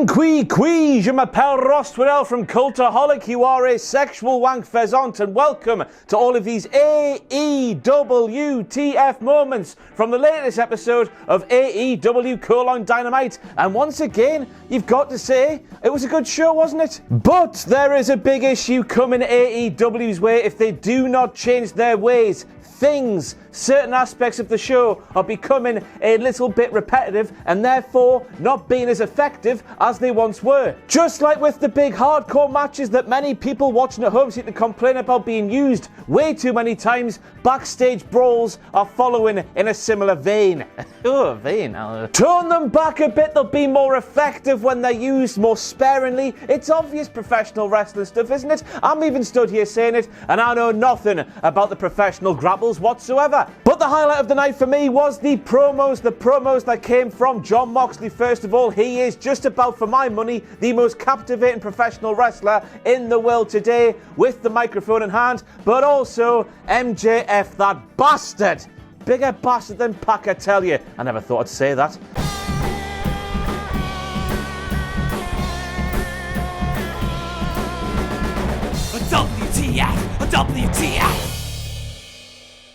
Qui, je m'appelle Rostwell from Cultaholic. You are a sexual wank pheasant, and welcome to all of these WTF moments from the latest episode of AEW Dynamite. And once again, you've got to say, it was a good show, wasn't it? But there is a big issue coming AEW's way if they do not change their ways. Certain aspects of the show are becoming a little bit repetitive and therefore not being as effective as they once were. Just like with the big hardcore matches that many people watching at home seem to complain about being used way too many times, backstage brawls are following in a similar vein. Turn them back a bit, they'll be more effective when they're used more sparingly. It's obvious professional wrestling stuff, isn't it? I'm even stood here saying it, and I know nothing about the professional grapples whatsoever. But the highlight of the night for me was the promos that came from Jon Moxley. First of all, he is just about, for my money, the most captivating professional wrestler in the world today, with the microphone in hand, but also MJF, that bastard. Bigger bastard than Pac, I tell you. I never thought I'd say that. WTF!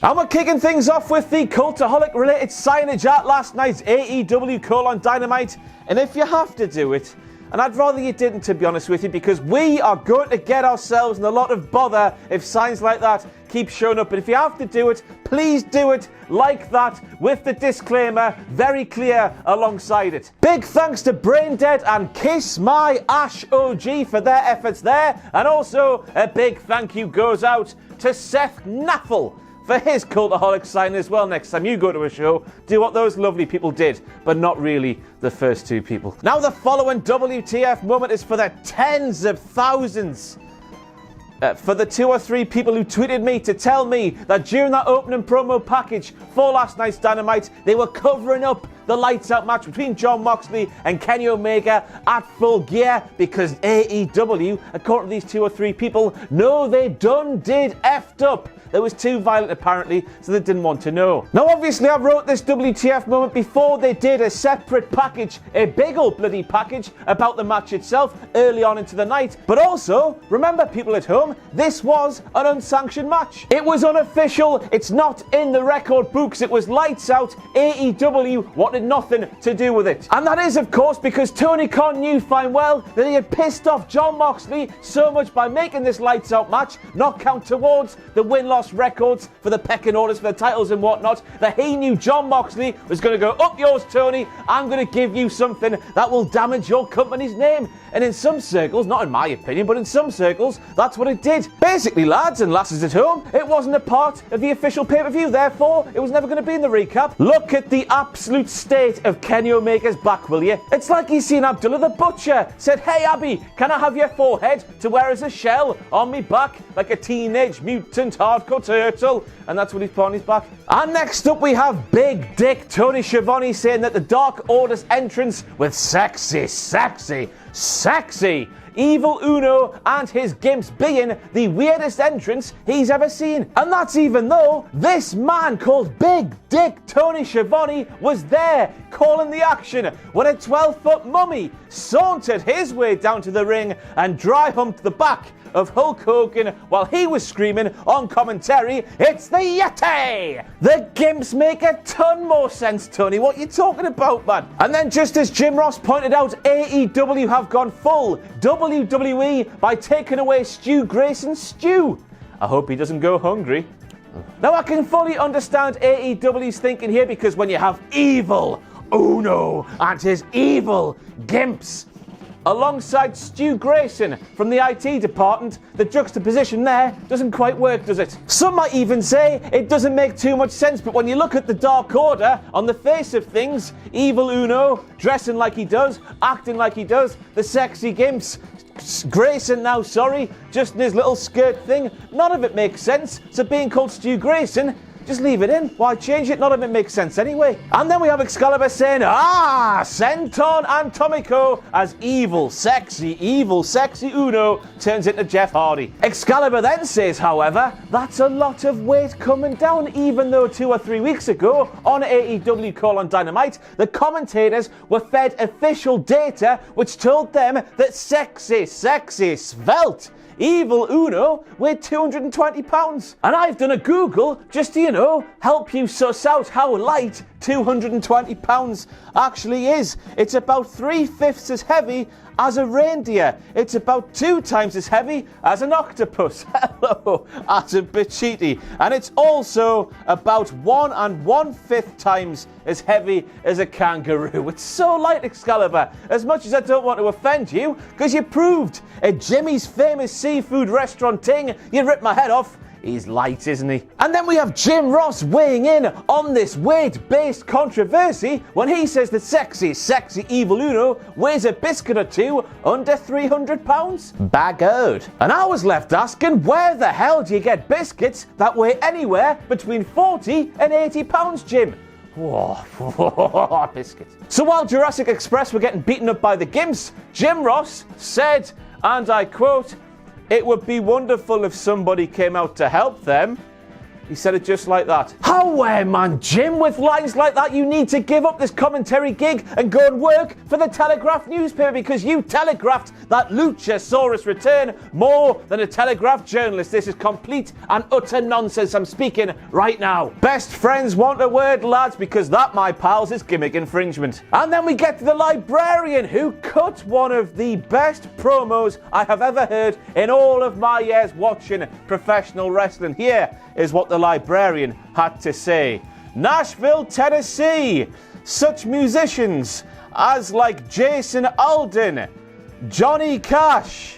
And we're kicking things off with the Cultaholic related signage at last night's AEW Dynamite. And if you have to do it, and I'd rather you didn't, to be honest with you, because we are going to get ourselves in a lot of bother if signs like that keep showing up. But if you have to do it, please do it like that, with the disclaimer very clear alongside it. Big thanks to Braindead and Kiss My Ash OG for their efforts there. And also a big thank you goes out to Seth Naffle for his Cultaholic sign as well. Next time you go to a show, do what those lovely people did, but not really the first two people. Now the following WTF moment is for the tens of thousands. For the 2 or 3 people who tweeted me to tell me that during that opening promo package for last night's Dynamite, they were covering up the lights out match between Jon Moxley and Kenny Omega at Full Gear, because AEW, according to these 2 or 3 people, no, they done did effed up. There was too violent apparently, so they didn't want to know. Now obviously I wrote this WTF moment before they did a separate package, a big old bloody package about the match itself early on into the night. But also, remember people at home, this was an unsanctioned match. It was unofficial, it's not in the record books, it was lights out. AEW wanted nothing to do with it. And that is of course because Tony Khan knew fine well that he had pissed off Jon Moxley so much by making this lights out match not count towards the win-loss records for the pecking orders for the titles and whatnot, that he knew Jon Moxley was going to go, up yours Tony, I'm going to give you something that will damage your company's name. And in some circles, not in my opinion, but in some circles, that's what it did. Basically, lads and lasses at home, it wasn't a part of the official pay-per-view, therefore it was never going to be in the recap. Look at the absolute state of Kenny Omega's back, will you? It's like he's seen Abdullah the Butcher, said, hey Abby, can I have your forehead to wear as a shell on me back, like a teenage mutant hardcore turtle? And that's what he's put on his back. And next up we have Big Dick Tony Schiavone saying that the Dark Order's entrance with sexy Evil Uno and his gimps being the weirdest entrance he's ever seen. And that's even though this man called Big Dick Tony Schiavone was there calling the action when a 12-foot mummy sauntered his way down to the ring and dry humped the back of Hulk Hogan while he was screaming on commentary, it's the Yeti! The gimps make a ton more sense, Tony. What are you talking about, man? And then just as Jim Ross pointed out, AEW have gone full WWE by taking away Stu Grayson's stew. I hope he doesn't go hungry. Now I can fully understand AEW's thinking here, because when you have Evil Uno and his evil gimps alongside Stu Grayson from the IT department, the juxtaposition there doesn't quite work, does it? Some might even say it doesn't make too much sense, but when you look at the Dark Order, on the face of things, Evil Uno dressing like he does, acting like he does, the sexy gimps, Grayson now, just in his little skirt thing, none of it makes sense. So being called Stu Grayson Just leave it in. Why change it? None of it makes sense anyway. And then we have Excalibur saying, Senton and Tomiko as evil, sexy Uno turns into Jeff Hardy. Excalibur then says, however, that's a lot of weight coming down, even though 2 or 3 weeks ago on AEW Call on Dynamite, the commentators were fed official data which told them that sexy, svelte, evil Uno weighed 220 pounds. And I've done a Google just to, help you suss out how light 220 pounds actually is. It's about 3/5 as heavy as a reindeer. It's about 2 times as heavy as an octopus. Hello, as a Bachiti. And it's also about 1 1/5 times as heavy as a kangaroo. It's so light, Excalibur. As much as I don't want to offend you, because you proved at Jimmy's famous seafood restaurant ting, you ripped my head off. He's light, isn't he? And then we have Jim Ross weighing in on this weight-based controversy when he says that sexy evil Uno weighs a biscuit or 2 under 300 pounds. Bagode. And I was left asking, where the hell do you get biscuits that weigh anywhere between 40 and 80 pounds, Jim? Whoa, biscuits. So while Jurassic Express were getting beaten up by the Gimps, Jim Ross said, and I quote, "It would be wonderful if somebody came out to help them." He said it just like that. Man, Jim, with lines like that, you need to give up this commentary gig and go and work for the Telegraph newspaper, because you telegraphed that Luchasaurus return more than a Telegraph journalist. This is complete and utter nonsense. I'm speaking right now. Best friends want a word, lads, because that, my pals, is gimmick infringement. And then we get to the librarian, who cut one of the best promos I have ever heard in all of my years watching professional wrestling. Here is what the librarian had to say. Nashville, Tennessee. Such musicians as like Jason Alden, Johnny Cash.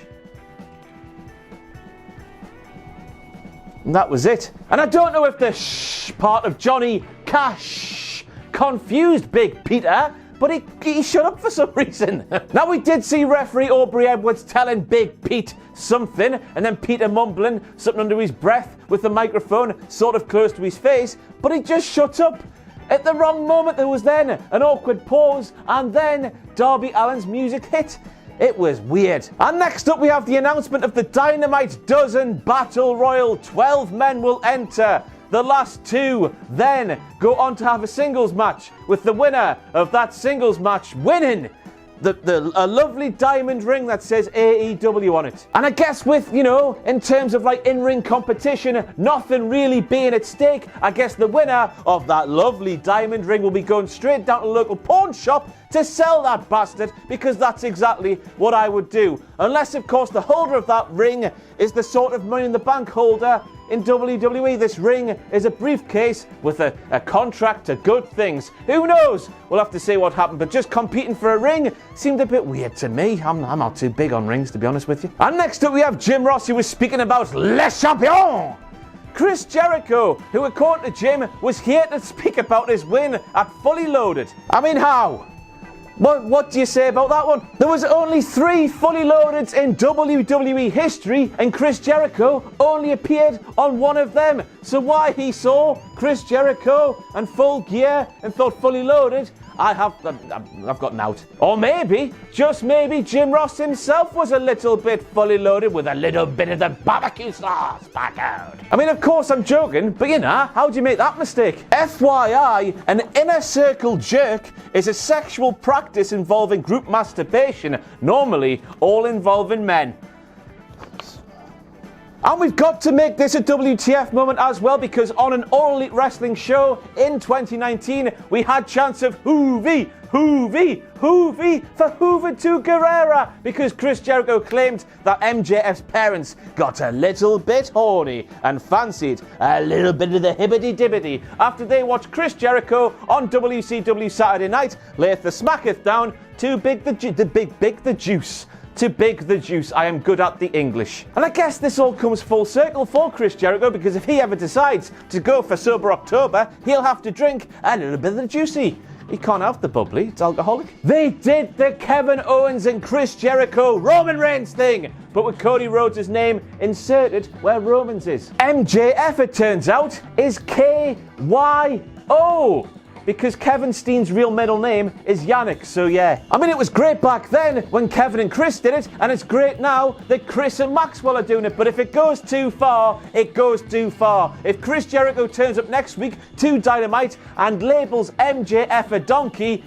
And that was it. And I don't know if the shh part of Johnny Cash confused Big Peter, but he shut up for some reason. Now, we did see referee Aubrey Edwards telling Big Pete something, and then Peter mumbling something under his breath with the microphone sort of close to his face, but he just shut up. At the wrong moment, there was then an awkward pause, and then Darby Allin's music hit. It was weird. And next up, we have the announcement of the Dynamite Dozen Battle Royal. 12 men will enter. The last 2 then go on to have a singles match, with the winner of that singles match winning a lovely diamond ring that says AEW on it. And I guess with, in terms of like in-ring competition, nothing really being at stake, I guess the winner of that lovely diamond ring will be going straight down to the local pawn shop to sell that bastard, because that's exactly what I would do. Unless, of course, the holder of that ring is the sort of Money in the Bank holder in WWE. This ring is a briefcase with a contract to good things. Who knows? We'll have to see what happened, but just competing for a ring seemed a bit weird to me. I'm not too big on rings, to be honest with you. And next up, we have Jim Ross, who was speaking about Les Champions. Chris Jericho, who according to Jim was here to speak about his win at Fully Loaded. I mean, how? What do you say about that one? There was only 3 Fully Loadeds in WWE history, and Chris Jericho only appeared on one of them. So why he saw Chris Jericho and Full Gear and thought Fully Loaded, I've got an out. Or maybe, just maybe, Jim Ross himself was a little bit fully loaded with a little bit of the barbecue sauce back out. I mean, of course I'm joking, but how'd you make that mistake? FYI, an inner circle jerk is a sexual practice involving group masturbation, normally all involving men. And we've got to make this a WTF moment as well, because on an All Elite Wrestling show in 2019, we had chants of Hoovy for Hoover to Guerrera, because Chris Jericho claimed that MJF's parents got a little bit horny and fancied a little bit of the hibbity-dibbity after they watched Chris Jericho on WCW Saturday Night layeth the smacketh down to big the juice. To big the juice. I am good at the English. And I guess this all comes full circle for Chris Jericho, because if he ever decides to go for Sober October, he'll have to drink a little bit of the juicy. He can't have the bubbly, it's alcoholic. They did the Kevin Owens and Chris Jericho Roman Reigns thing, but with Cody Rhodes' name inserted where Roman's is. MJF, it turns out, is KYO. Because Kevin Steen's real middle name is Yannick, so yeah. I mean, it was great back then when Kevin and Chris did it, and it's great now that Chris and Maxwell are doing it, but if it goes too far, it goes too far. If Chris Jericho turns up next week to Dynamite and labels MJF a donkey,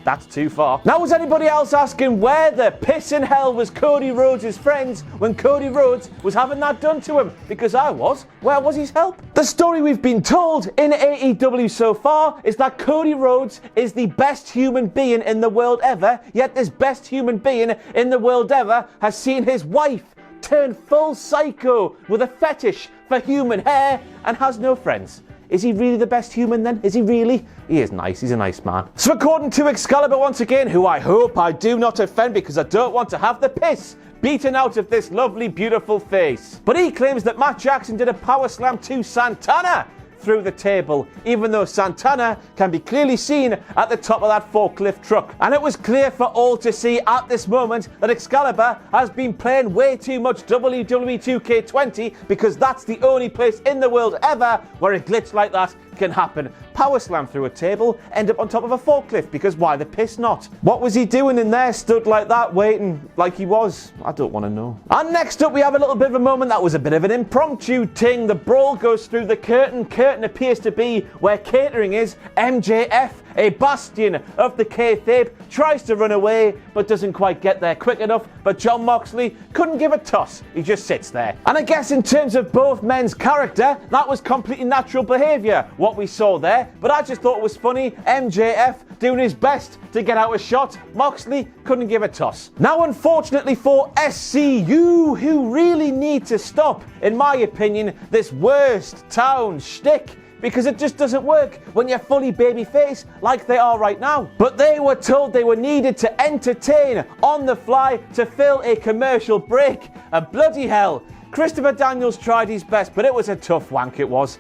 that's too far. Now, was anybody else asking where the piss in hell was Cody Rhodes' friends when Cody Rhodes was having that done to him? Because I was. Where was his help? The story we've been told in AEW so far is that Cody Rhodes is the best human being in the world ever, yet this best human being in the world ever has seen his wife turn full psycho with a fetish for human hair and has no friends. Is he really the best human then? Is he really? He is nice. He's a nice man. So according to Excalibur once again, who I hope I do not offend because I don't want to have the piss beaten out of this lovely, beautiful face. But he claims that Matt Jackson did a power slam to Santana through the table, even though Santana can be clearly seen at the top of that forklift truck. And it was clear for all to see at this moment that Excalibur has been playing way too much WWE 2K20 because that's the only place in the world ever where a glitch like that can happen. Power slam through a table, end up on top of a forklift, because why the piss not? What was he doing in there, stood like that, waiting like he was? I don't want to know. And next up we have a little bit of a moment that was a bit of an impromptu ting. The brawl goes through the curtain. Curtain appears to be where catering is. MJF, a bastion of the kayfabe, tries to run away but doesn't quite get there quick enough, but Jon Moxley couldn't give a toss. He just sits there. And I guess in terms of both men's character, that was completely natural behaviour, what we saw there, but I just thought it was funny. MJF doing his best to get out a shot. Moxley couldn't give a toss. Now, unfortunately for SCU, who really need to stop, in my opinion, this worst town shtick, because it just doesn't work when you're fully babyface like they are right now. But they were told they were needed to entertain on the fly to fill a commercial break. And bloody hell, Christopher Daniels tried his best, but it was a tough wank, it was.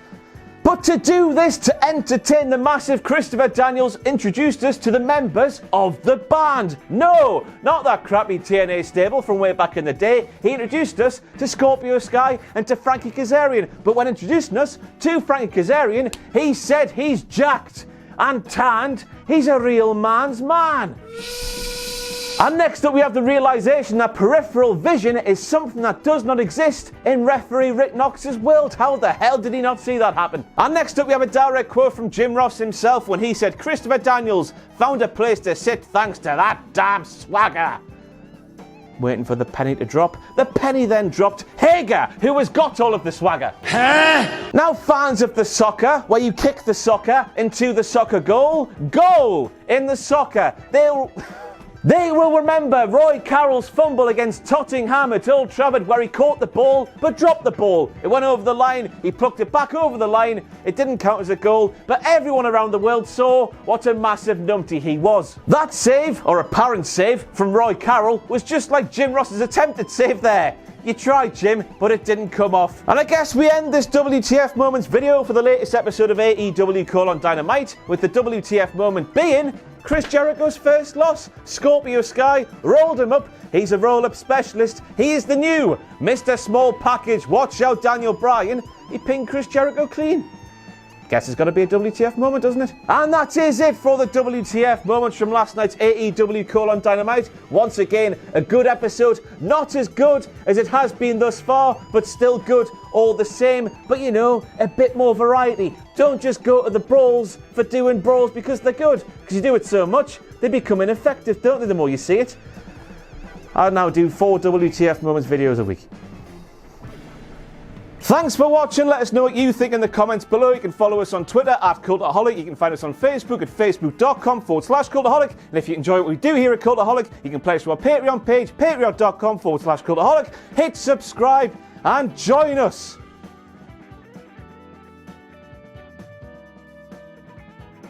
But to do this, to entertain the massive, Christopher Daniels introduced us to the members of the band. No, not that crappy TNA stable from way back in the day. He introduced us to Scorpio Sky and to Frankie Kazarian. But when introducing us to Frankie Kazarian, he said he's jacked and tanned. He's a real man's man. And next up we have the realisation that peripheral vision is something that does not exist in referee Rick Knox's world. How the hell did he not see that happen? And next up we have a direct quote from Jim Ross himself when he said Christopher Daniels found a place to sit thanks to that damn swagger. Waiting for the penny to drop. The penny then dropped. Hager, who has got all of the swagger. Huh? Now fans of the soccer, where you kick the into the soccer goal in the soccer. They will remember Roy Carroll's fumble against Tottenham at Old Trafford, where he caught the ball but dropped the ball. It went over the line, he plucked it back over the line. It didn't count as a goal, but everyone around the world saw what a massive numpty he was. That save, or apparent save, from Roy Carroll was just like Jim Ross's attempted save there. You tried, Jim, but it didn't come off. And I guess we end this WTF Moments video for the latest episode of AEW Dynamite with the WTF moment being Chris Jericho's first loss. Scorpio Sky rolled him up. He's a roll-up specialist. He is the new Mr. Small Package. Watch out, Daniel Bryan. He pinned Chris Jericho clean. Guess it's got to be a WTF moment, doesn't it? And that is it for the WTF moments from last night's AEW Dynamite. Once again, a good episode. Not as good as it has been thus far, but still good all the same. But you know, a bit more variety. Don't just go to the brawls for doing brawls because they're good. Because you do it so much, they become ineffective, don't they, the more you see it? I now do 4 WTF moments videos a week. Thanks for watching. Let us know what you think in the comments below. You can follow us on Twitter at Cultaholic. You can find us on Facebook at facebook.com/Cultaholic. And if you enjoy what we do here at Cultaholic, you can play us to our Patreon page, patreon.com/Cultaholic. Hit subscribe and join us.